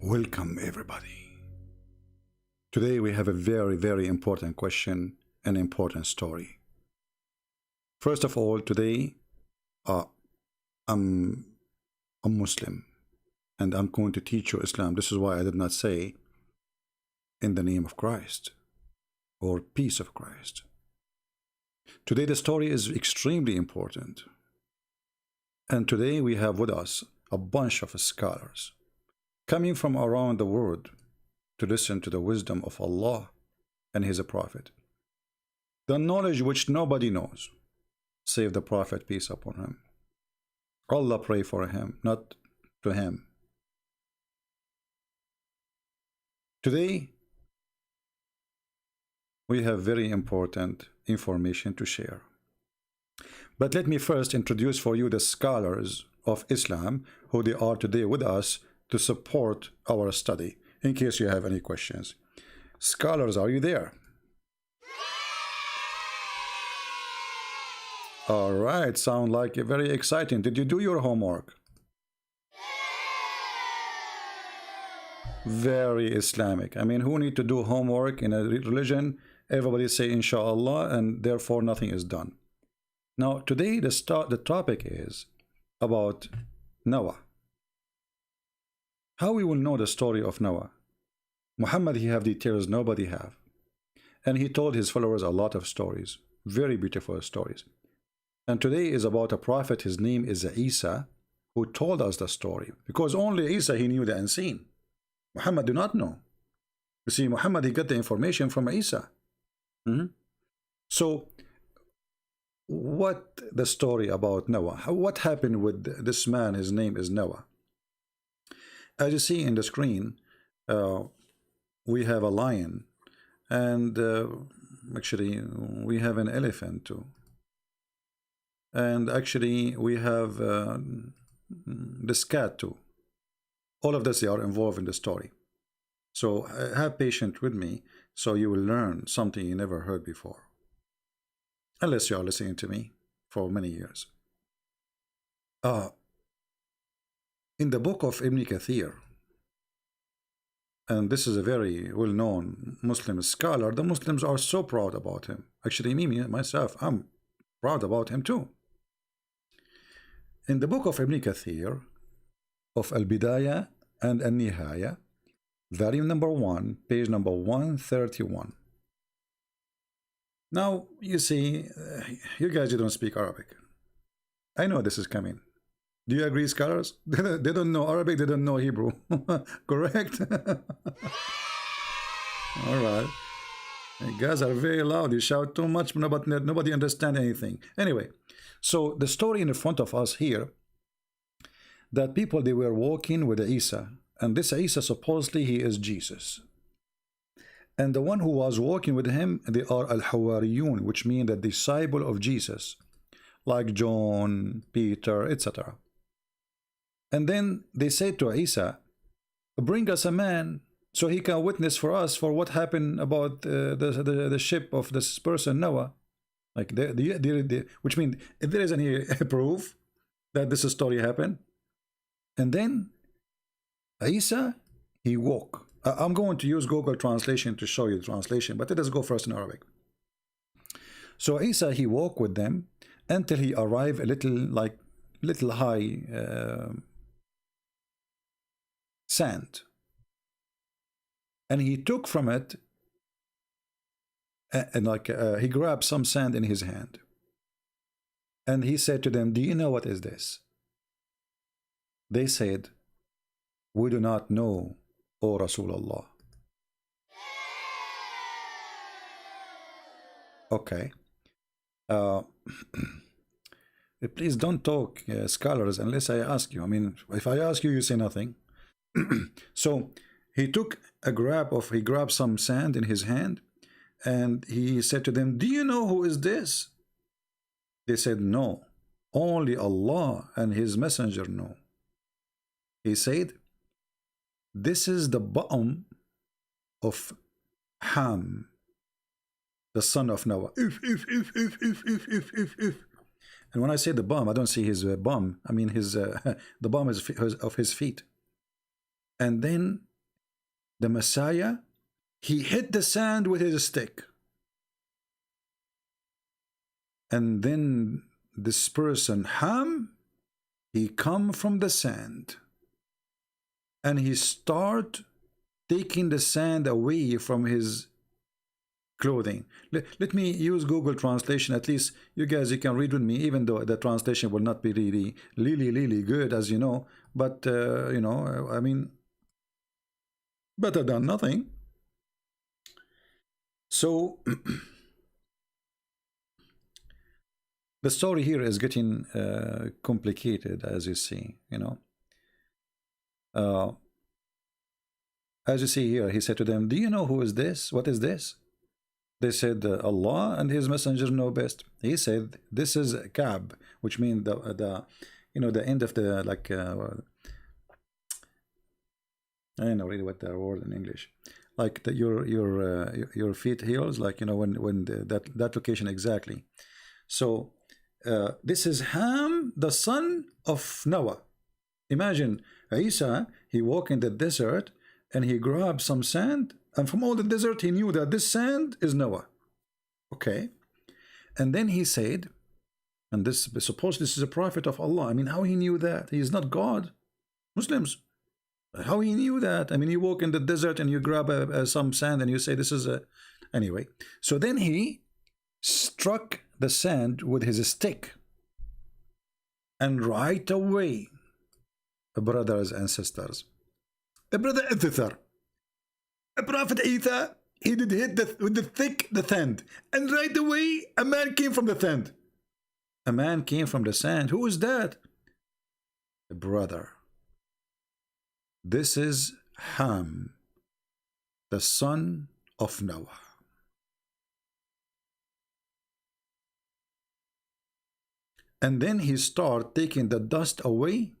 Welcome everybody. Today we have a very important question, an important story. First of all, today I'm a Muslim and I'm going to teach you Islam. This is why I did not say in the name of Christ or peace of Christ. Today the story is extremely important. And today we have with us a bunch of scholars coming from around the world to listen to the wisdom of Allah and His Prophet. The knowledge which nobody knows, save the Prophet, peace upon him. Allah pray for him, not to him. Today, we have very important information to share. But let me first introduce for you the scholars of Islam, who they are today with us to support our study, in case you have any questions. Scholars, are you there? All right, sound like very exciting. Did you do your homework? Very Islamic. I mean, who need to do homework in a religion? Everybody say inshallah, and therefore nothing is done. Now, today the topic is about Noah. How we will know the story of Noah? Muhammad, he have details nobody have. And he told his followers a lot of stories, very beautiful stories. And today is about a prophet, his name is Isa, who told us the story. Because only Isa, he knew the unseen. Muhammad do not know. You see, Muhammad, he got the information from Isa. So, what the story about Noah? What happened with this man? His name is Noah. As you see in the screen, we have a lion, and actually we have an elephant too. And actually we have this cat too. All of this, they are involved in the story. So have patience with me, so you will learn something you never heard before. Unless you are listening to me for many years. In the book of Ibn Kathir, and this is a very well-known Muslim scholar, the Muslims are so proud about him. Actually, me, myself, I'm proud about him too. In the book of Ibn Kathir, of Al-Bidayah and Al-Nihaya, volume number 1, page number 131. Now, you see, you guys, you don't speak Arabic. I know this is coming. Do you agree, scholars? They don't know Arabic, they don't know Hebrew. Correct? All right. You guys are very loud. You shout too much, but nobody understands anything. Anyway, so the story in front of us here, that people, they were walking with Isa. And this Isa, supposedly, he is Jesus. And the one who was walking with him, they are Al-Hawariyun, which mean the disciple of Jesus, like John, Peter, etc. And then they said to Isa, bring us a man so he can witness for us for what happened about the ship of this person Noah. Like which means if there is any proof that this story happened. And then Isa, he woke. I'm going to use Google translation to show you the translation, but let us go first in Arabic. So Isa, he walked with them until he arrived a little high sand, and he took from it and he grabbed some sand in his hand, and he said to them, do you know what is this? They said, we do not know, O Rasulullah. Okay. Please don't talk, scholars, unless I ask you. I mean, if I ask you, you say nothing. So he took he grabbed some sand in his hand, and he said to them, do you know who is this? They said, no, only Allah and His Messenger know. He said, this is the bottom of Ham, the son of Noah. And when I say the bum, I don't see his bum. I mean his the bum is of his feet. And then the Messiah, he hit the sand with his stick. And then this person, Ham, he come from the sand. And he start taking the sand away from his clothing. Let me use Google translation. At least you guys, you can read with me, even though the translation will not be really good, as you know. But you know, I mean, better than nothing. So the story here is getting complicated, as you see, you know. As you see here, he said to them, do you know who is this? What is this? They said, Allah and his messenger know best. He said, this is Ka'b, which means the you know, the end of the, like, I don't know really what the word in English, like the, your feet heels, like, you know, when that location exactly. So this is Ham, the son of Noah. Imagine Isa, he walked in the desert and he grabbed some sand, and from all the desert he knew that this sand is Noah. Okay. And then he said, and this, suppose this is a prophet of Allah. I mean, how he knew that? He is not God. Muslims, how he knew that? I mean, you walk in the desert and you grab some sand and you say this is a... Anyway, so then he struck the sand with his stick. And right away, brothers and sisters, brother Ether, Prophet Isa, he did hit with the sand, and right away a man came from the sand. A man came from the sand. Who is that? A brother. This is Ham, the son of Noah. And then he started taking the dust away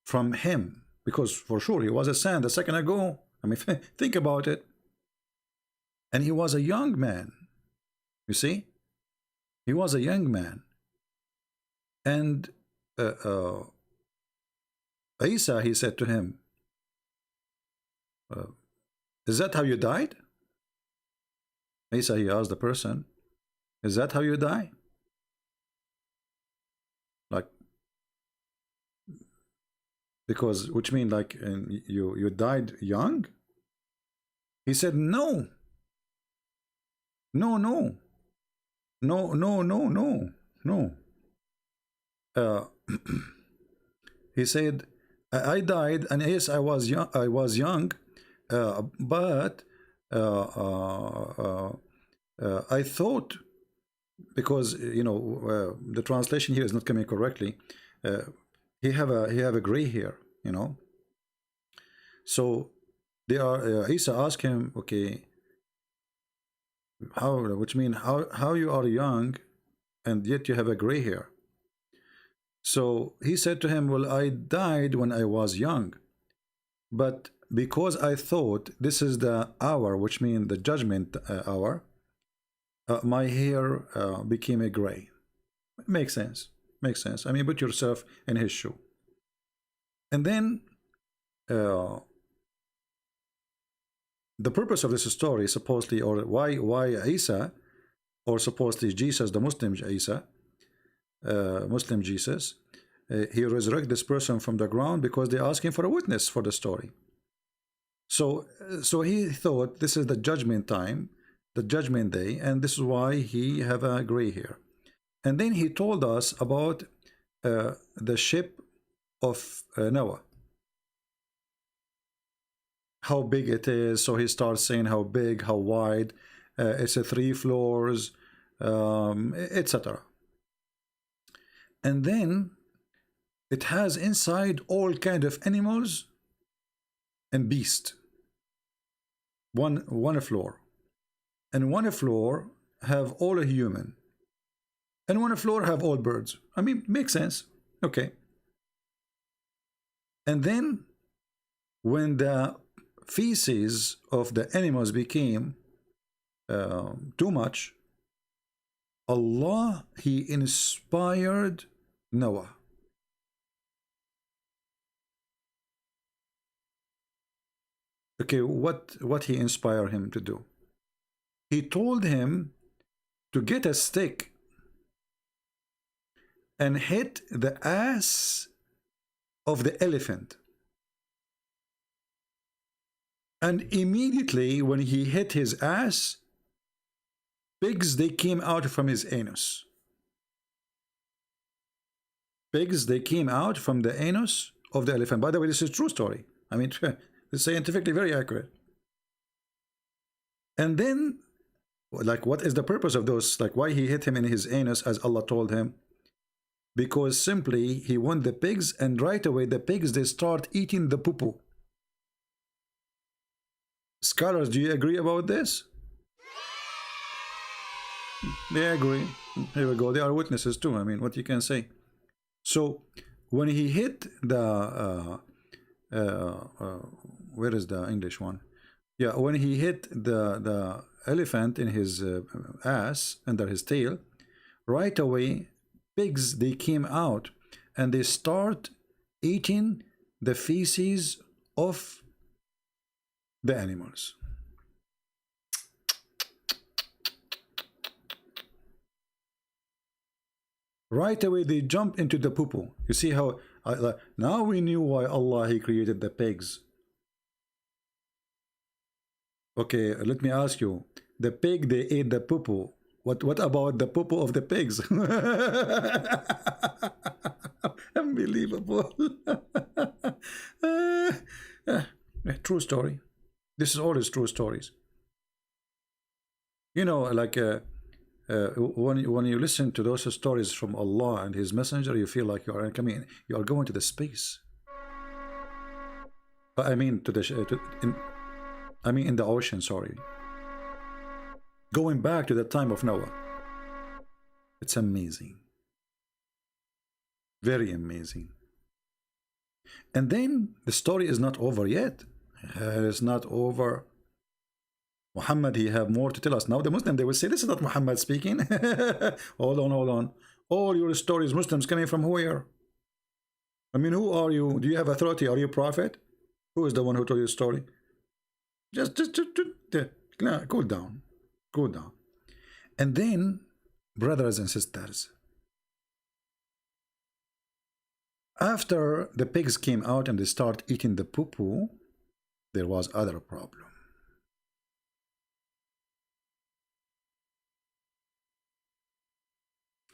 from him, because for sure he was a sand a second ago. I mean, think about it. And he was a young man. You see? He was a young man. And Isa, he said to him, is that how you died? Isa, he asked the person, is that how you die? Like, because, which means like you died young? He said, no. No, no. No, no, no, no, no. He said, I died, and yes, I was young, but I thought, because you know the translation here is not coming correctly. He have a gray hair, you know. So they are. Isa asked him, okay, how? Which means how you are young, and yet you have a gray hair. So he said to him, well, I died when I was young, but because I thought this is the hour, which means the judgment hour, my hair became a gray. Makes sense. Makes sense. I mean, put yourself in his shoe. And then the purpose of this story, supposedly, or why Isa, or supposedly Jesus, the Muslim Isa, Muslim Jesus, he resurrected this person from the ground because they asked him for a witness for the story. So he thought this is the judgment time, the judgment day, and this is why he have a gray hair. And then he told us about the ship of Noah, how big it is. So he starts saying how big, how wide, it's a 3 floors, etc. And then it has inside all kind of animals and beasts. One floor, and one floor have all a human, and one floor have all birds. I mean, makes sense. Okay. And then when the feces of the animals became too much, Allah, he inspired Noah. Okay, what he inspired him to do? He told him to get a stick and hit the ass of the elephant. And immediately when he hit his ass, pigs, they came out from his anus. Pigs, they came out from the anus of the elephant. By the way, this is a true story. I mean, it's scientifically very accurate. And then, like, what is the purpose of those? Like, why he hit him in his anus, as Allah told him? Because simply he want the pigs, and right away the pigs, they start eating the poo-poo. Scholars, do you agree about this? They agree. Here we go. They are witnesses too. I mean, what you can say. So when he hit the where is the English one? Yeah, when he hit the elephant in his ass, under his tail, right away pigs, they came out and they start eating the feces of the animals. Right away they jump into the poo-poo. You see how now we knew why Allah, he created the pigs. Okay, let me ask you, the pig, they ate the poo-poo. What about the poo-poo of the pigs? Unbelievable. True story. This is always true stories. You know, like when you listen to those stories from Allah and His Messenger, you feel like you are coming, you are going to the space. I mean, in the ocean. Sorry, going back to the time of Noah. It's amazing, very amazing. And then the story is not over yet. It's not over. Muhammad, he have more to tell us. Now the Muslim, they will say, this is not Muhammad speaking. Hold on, hold on. All your stories, Muslims, coming from where? I mean, who are you? Do you have authority? Are you a prophet? Who is the one who told you the story? Just cool down. Cool down. And then, brothers and sisters, after the pigs came out and they start eating the poo-poo, there was other problem.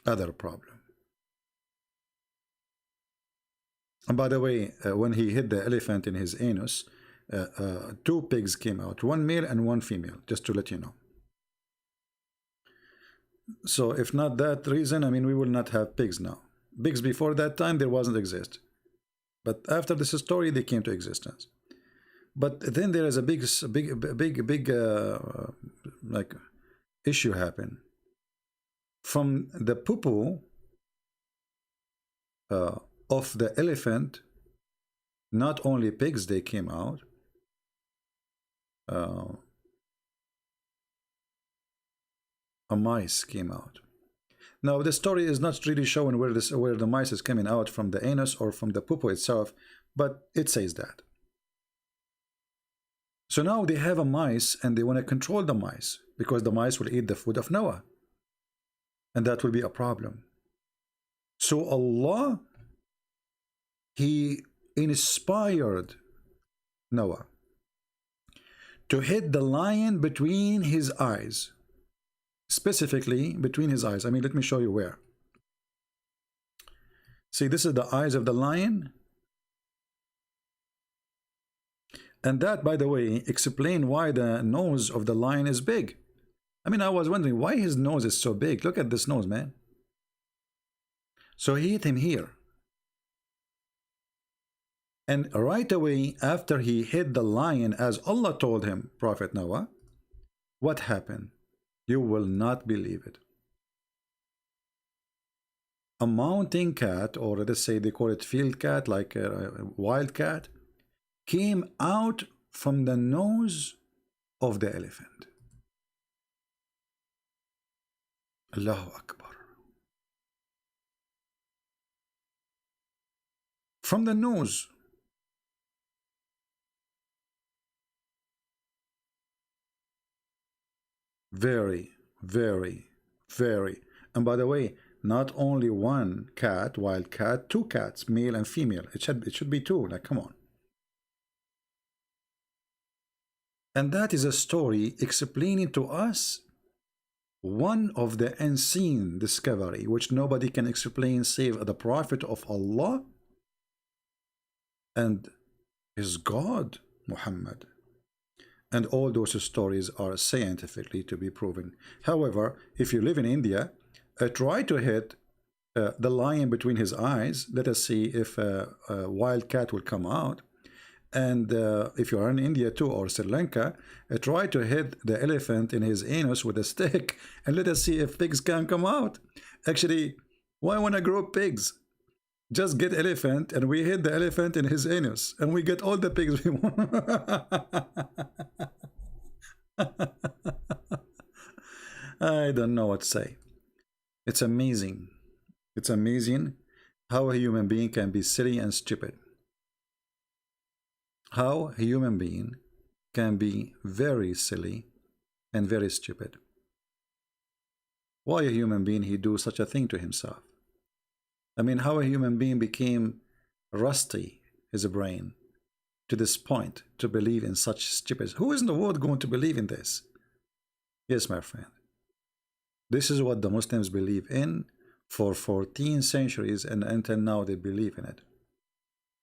Other problem. And by the way, when he hit the elephant in his anus, two pigs came out, one male and one female, just to let you know. So if not that reason, I mean, we will not have pigs now. Pigs before that time, there wasn't exist. But after this story, they came to existence. But then there is a big like issue happen. From the poo-poo of the elephant, not only pigs, they came out. A mice came out. Now the story is not really showing where the mice is coming out from the anus or from the poo-poo itself, but it says that. So now they have a mice and they want to control the mice because the mice will eat the food of Noah. And that will be a problem. So Allah, He inspired Noah to hit the lion between his eyes. Specifically between his eyes. I mean, let me show you where. See, this is the eyes of the lion. And that, by the way, explains why the nose of the lion is big. I mean, I was wondering why his nose is so big. Look at this nose, man. So he hit him here. And right away, after he hit the lion, as Allah told him, Prophet Noah, what happened? You will not believe it. A mountain cat, or let's say they call it field cat, like a wild cat, came out from the nose of the elephant. Allahu Akbar. From the nose. Very, very, very. And by the way, not only one cat, wild cat, two cats, male and female. It should be two. Like, come on. And that is a story explaining to us one of the unseen discovery which nobody can explain save the Prophet of Allah and his God Muhammad. And all those stories are scientifically to be proven. However, if you live in India, try to hit the lion between his eyes. Let us see if a wild cat will come out. And if you are in India too, or Sri Lanka, try to hit the elephant in his anus with a stick, and let us see if pigs can come out. Actually, why want to grow pigs? Just get elephant, and we hit the elephant in his anus, and we get all the pigs we want. I don't know what to say. It's amazing. It's amazing how a human being can be silly and stupid. How a human being can be very silly and very stupid. Why a human being he do such a thing to himself? I mean, how a human being became rusty his brain to this point to believe in such stupid. Who is in the world going to believe in this? Yes, my friend. This is what the Muslims believe in for 14 centuries, and until now they believe in it.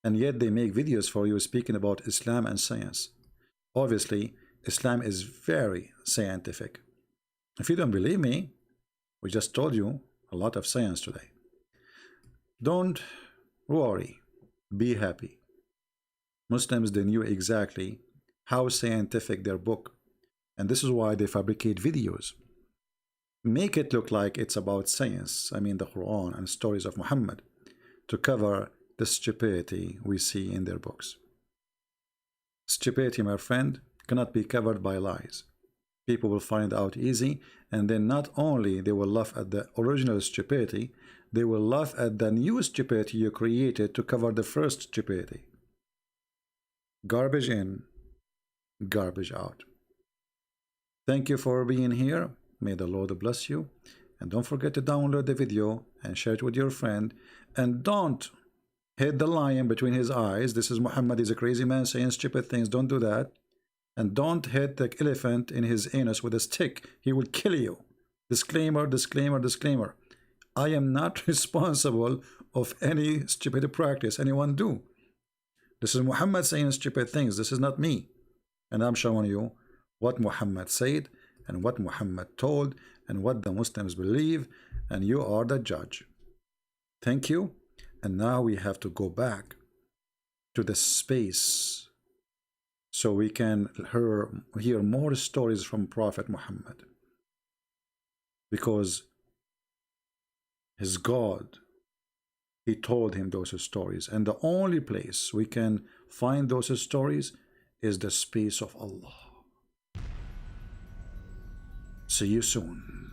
And yet they make videos for you speaking about Islam and science. Obviously, Islam is very scientific. If you don't believe me, we just told you a lot of science today. Don't worry, be happy. Muslims, they knew exactly how scientific their book, and this is why they fabricate videos. Make it look like it's about science, I mean the Quran and stories of Muhammad, to cover the stupidity we see in their books. Stupidity, my friend, cannot be covered by lies. People will find out easy, and then not only they will laugh at the original stupidity, they will laugh at the new stupidity you created to cover the first stupidity. Garbage in, garbage out. Thank you for being here. May the Lord bless you. And don't forget to download the video and share it with your friend. And don't hit the lion between his eyes. This is Muhammad. He's a crazy man saying stupid things. Don't do that. And don't hit the elephant in his anus with a stick. He will kill you. Disclaimer, disclaimer, disclaimer. I am not responsible of any stupid practice anyone do. This is Muhammad saying stupid things. This is not me. And I'm showing you what Muhammad said and what Muhammad told and what the Muslims believe, and you are the judge. Thank you. And now we have to go back to the space so we can hear more stories from Prophet Muhammad, because his God, he told him those stories, and the only place we can find those stories is the space of Allah. See you soon.